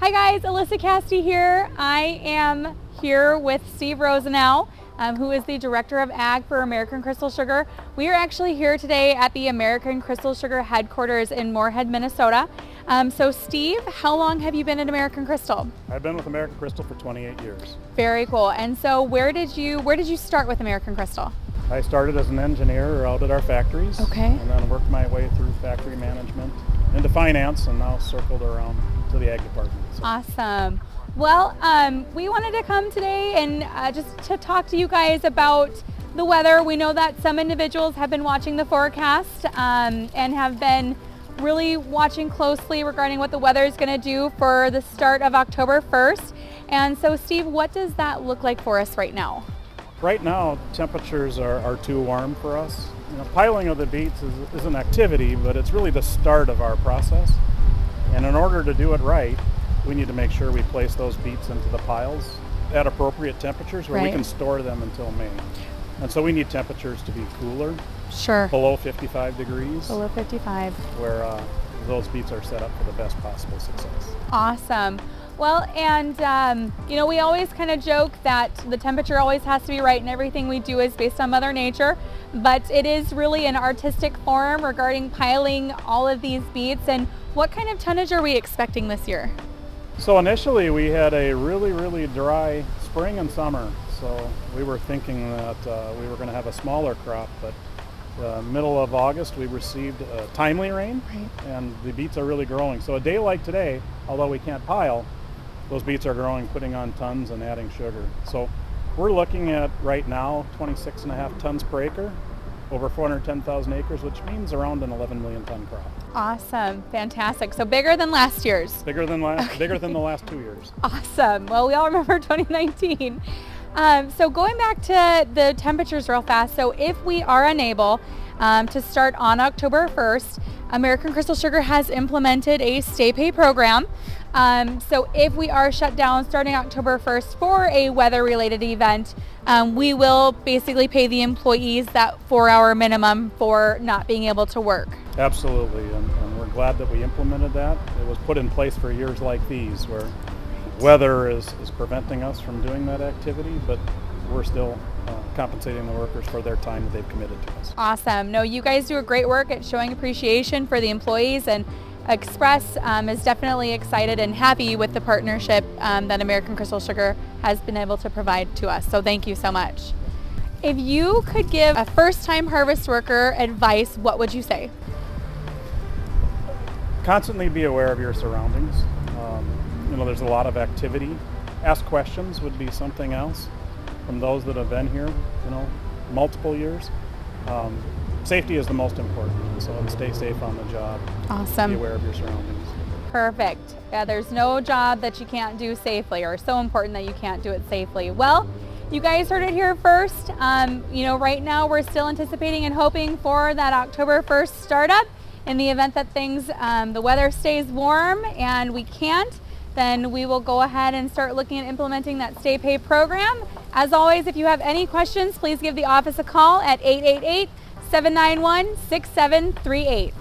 Hi guys, Alyssa Casti here. I am here with Steve Rosenau, who is the Director of Ag for American Crystal Sugar. We are actually here today at the American Crystal Sugar headquarters in Moorhead, Minnesota. So Steve, how long have you been at American Crystal? I've been with American Crystal for 28 years. Very cool. And so where did you start with American Crystal? I started as an engineer out at our factories. Okay. And then worked my way through factory management into finance and now circled around to the ag department. So. Awesome. Well, we wanted to come today and just to talk to you guys about the weather. We know that some individuals have been watching the forecast and have been really watching closely regarding what the weather is going to do for the start of October 1st. And so, Steve, what does that look like for us right now? Right now, temperatures are too warm for us. You know, piling of the beets is an activity, but it's really the start of our process. And in order to do it right, we need to make sure we place those beets into the piles at appropriate temperatures where we can store them until May. And so we need temperatures to be cooler. Sure. Below 55 degrees. Below 55. Where those beets are set up for the best possible success. Awesome. Well, and you know, we always kind of joke that the temperature always has to be right and everything we do is based on Mother Nature, but it is really an artistic form regarding piling all of these beets. And what kind of tonnage are we expecting this year? So initially we had a really dry spring and summer, so we were thinking that we were going to have a smaller crop, but middle of August we received timely rain, and the beets are really growing. So a day like today, although we can't pile, those beets are growing, putting on tons and adding sugar. So we're looking at right now 26.5 tons per acre, over 410,000 acres, which means around an 11 million ton crop. Awesome, fantastic. So bigger than last year's. Bigger than the last 2 years. Awesome. Well, we all remember 2019. So going back to the temperatures real fast, so if we are unable to start on October 1st, American Crystal Sugar has implemented a stay pay program. So if we are shut down starting October 1st for a weather-related event, we will basically pay the employees that 4-hour minimum for not being able to work. Absolutely, and we're glad that we implemented that. It was put in place for years like these where weather is preventing us from doing that activity, but we're still compensating the workers for their time that they've committed to us. Awesome. No, you guys do a great work at showing appreciation for the employees, and Express is definitely excited and happy with the partnership that American Crystal Sugar has been able to provide to us. So thank you so much. If you could give a first-time harvest worker advice, what would you say? Constantly be aware of your surroundings. You know, there's a lot of activity. Ask questions would be something else from those that have been here, you know, multiple years. Safety is the most important, so stay safe on the job. Awesome. Be aware of your surroundings. Perfect. Yeah, there's no job that you can't do safely, or so important that you can't do it safely. Well, you guys heard it here first. You know, right now we're still anticipating and hoping for that October 1st startup. In the event that the weather stays warm and we can't, then we will go ahead and start looking at implementing that stay pay program. As always, if you have any questions, please give the office a call at 888-791-6738.